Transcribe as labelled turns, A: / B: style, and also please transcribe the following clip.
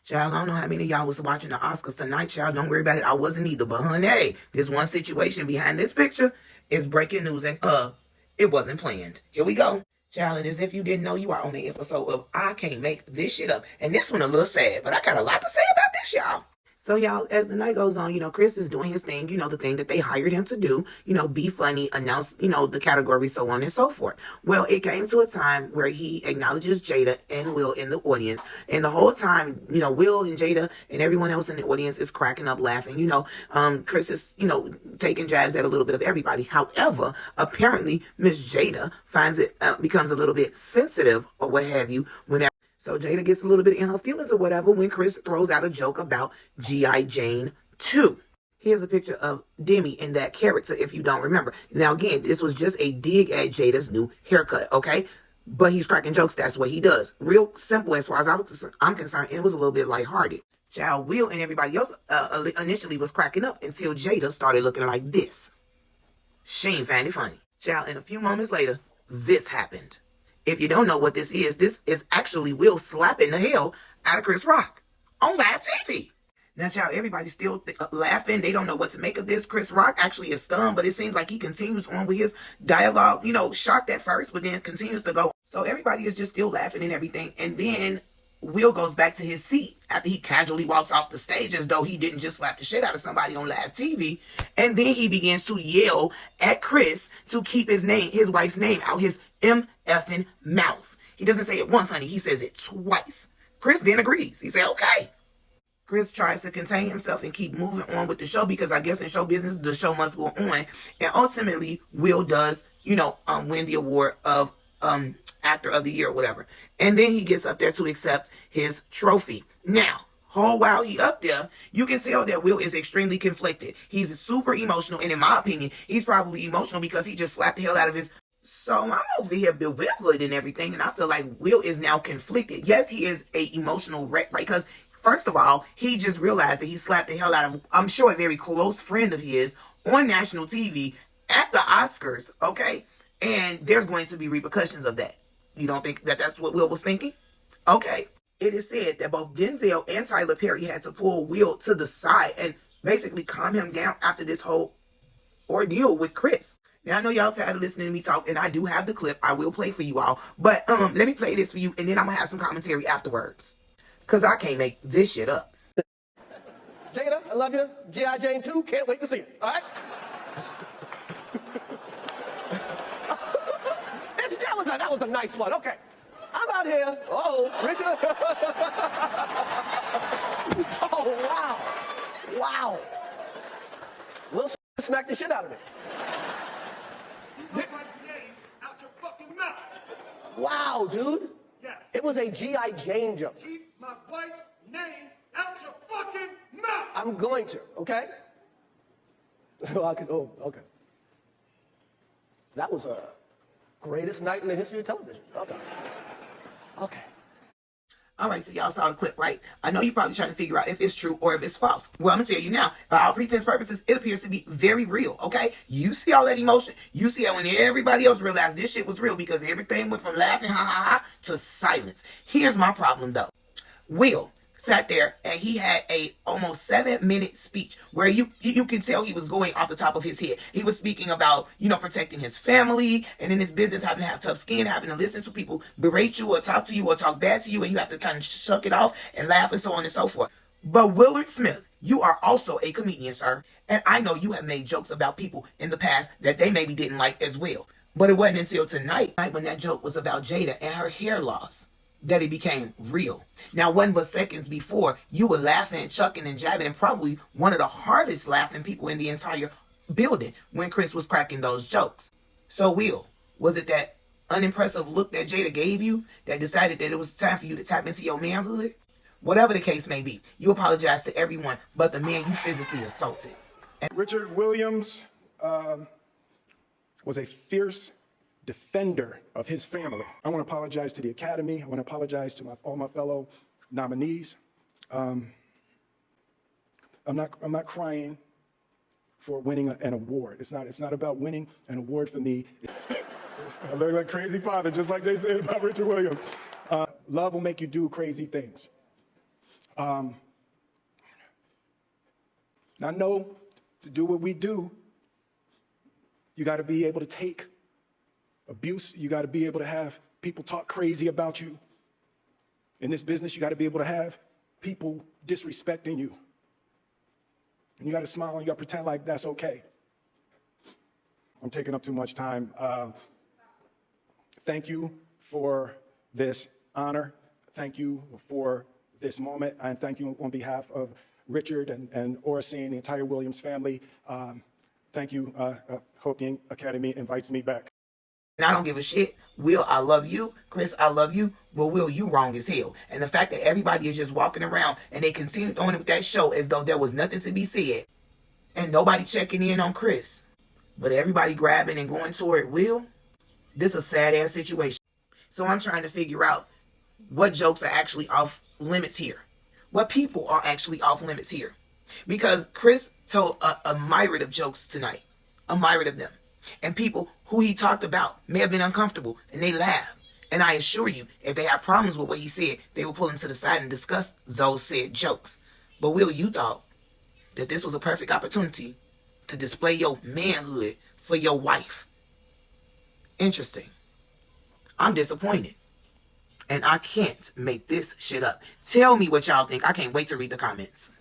A: Child, I don't know how many of y'all was watching the Oscars tonight, child. Don't worry about it. I wasn't either. But honey, this one situation behind this picture is breaking news, and it wasn't planned. Here we go. Child, and as if you didn't know, you are on the episode of I Can't Make This Shit Up. And this one a little sad, but I got a lot to say about this, y'all. So, y'all, as the night goes on, Chris is doing his thing, the thing that they hired him to do, be funny, announce, the category, so on and so forth. Well, it came to a time where he acknowledges Jada and Will in the audience. And the whole time, Will and Jada and everyone else in the audience is cracking up laughing. Chris is, taking jabs at a little bit of everybody. However, apparently, Miss Jada finds it, becomes a little bit sensitive or what have you, whenever. So Jada gets a little bit in her feelings or whatever when Chris throws out a joke about G.I. Jane 2. Here's a picture of Demi in that character, if you don't remember. Now, again, this was just a dig at Jada's new haircut, okay? But he's cracking jokes. That's what he does. Real simple as far as I'm concerned. It was a little bit lighthearted. Child, Will and everybody else initially was cracking up until Jada started looking like this. She ain't find it funny. Child, and a few moments later, this happened. If you don't know what this is actually Will slapping the hell out of Chris Rock on live TV. Now, child, everybody's still laughing. They don't know what to make of this. Chris Rock actually is stunned, but it seems like he continues on with his dialogue, shocked at first, but then continues to go. So everybody is just still laughing and everything. And then Will goes back to his seat after he casually walks off the stage as though he didn't just slap the shit out of somebody on live TV. And then he begins to yell at Chris to keep his wife's name out his effing mouth. He doesn't say it once, honey. He says it twice. Chris then agrees. He said, okay. Chris tries to contain himself and keep moving on with the show because I guess in show business, the show must go on. And ultimately, Will does, win the award of Actor of the Year or whatever. And then he gets up there to accept his trophy. Now, whole while he up there, you can tell that Will is extremely conflicted. He's super emotional, and in my opinion, he's probably emotional because he just slapped the hell out of his. So I'm over here bewildered and everything, and I feel like Will is now conflicted. Yes, he is a emotional wreck, right? Because first of all, he just realized that he slapped the hell out of, I'm sure, a very close friend of his on national TV at the Oscars, okay? And there's going to be repercussions of that. You don't think that that's what Will was thinking? Okay. It is said that both Denzel and Tyler Perry had to pull Will to the side and basically calm him down after this whole ordeal with Chris. Now, I know y'all tired of listening to me talk, and I do have the clip. I will play for you all. But let me play this for you, and then I'm going to have some commentary afterwards. Because I can't make this shit up.
B: Jada, I love you. G.I. Jane 2, can't wait to see it. All right? That was a nice one. Okay. I'm out here. Oh, Richard. Oh, wow. Wow. Will smack the shit out of me.
C: Keep my wife's name out your fucking mouth.
B: Wow, dude.
C: Yeah.
B: It was a G.I. Jane joke.
C: Keep my wife's name out your fucking mouth.
B: I'm going to, okay? Okay. That was a greatest night in the history of television. Okay.
A: All right, so y'all saw the clip, right? I know you're probably trying to figure out if it's true or if it's false. Well, I'm going to tell you now, by all pretense purposes, it appears to be very real, okay? You see all that emotion. You see how when everybody else realized this shit was real because everything went from laughing, ha, ha, ha, to silence. Here's my problem, though. Will sat there and he had a almost 7-minute speech where you can tell he was going off the top of his head. He was speaking about, protecting his family and in his business having to have tough skin, having to listen to people berate you or talk to you or talk bad to you, and you have to kind of shuck it off and laugh and so on and so forth. But Willard Smith, you are also a comedian, sir. And I know you have made jokes about people in the past that they maybe didn't like as well. But it wasn't until tonight when that joke was about Jada and her hair loss that it became real. Now, one but seconds before, you were laughing, chucking, and jabbing, and probably one of the hardest laughing people in the entire building when Chris was cracking those jokes. So, Will, was it that unimpressive look that Jada gave you that decided that it was time for you to tap into your manhood? Whatever the case may be, you apologize to everyone but the man you physically assaulted.
D: Richard Williams was a fierce defender of his family. I want to apologize to the Academy. I want to apologize to all my fellow nominees. I'm not crying for winning an award. It's not about winning an award for me. I look like crazy father, just like they said about Richard Williams. Love will make you do crazy things. And I know to do what we do, you got to be able to take abuse. You got to be able to have people talk crazy about you. In this business, you got to be able to have people disrespecting you. And you got to smile and you got to pretend like that's okay. I'm taking up too much time. Thank you for this honor. Thank you for this moment. And thank you on behalf of Richard and Oracene, the entire Williams family. Thank you. Hope the Academy invites me back.
A: And I don't give a shit. Will, I love you. Chris, I love you. But Will, you wrong as hell. And the fact that everybody is just walking around and they continued on with that show as though there was nothing to be said. And nobody checking in on Chris. But everybody grabbing and going toward Will. This is a sad ass situation. So I'm trying to figure out what jokes are actually off limits here. What people are actually off limits here. Because Chris told a myriad of jokes tonight. A myriad of them. And people who he talked about may have been uncomfortable and they laughed. And I assure you, if they had problems with what he said, they would pull him to the side and discuss those said jokes. But Will, you thought that this was a perfect opportunity to display your manhood for your wife. Interesting. I'm disappointed. And I can't make this shit up. Tell me what y'all think. I can't wait to read the comments.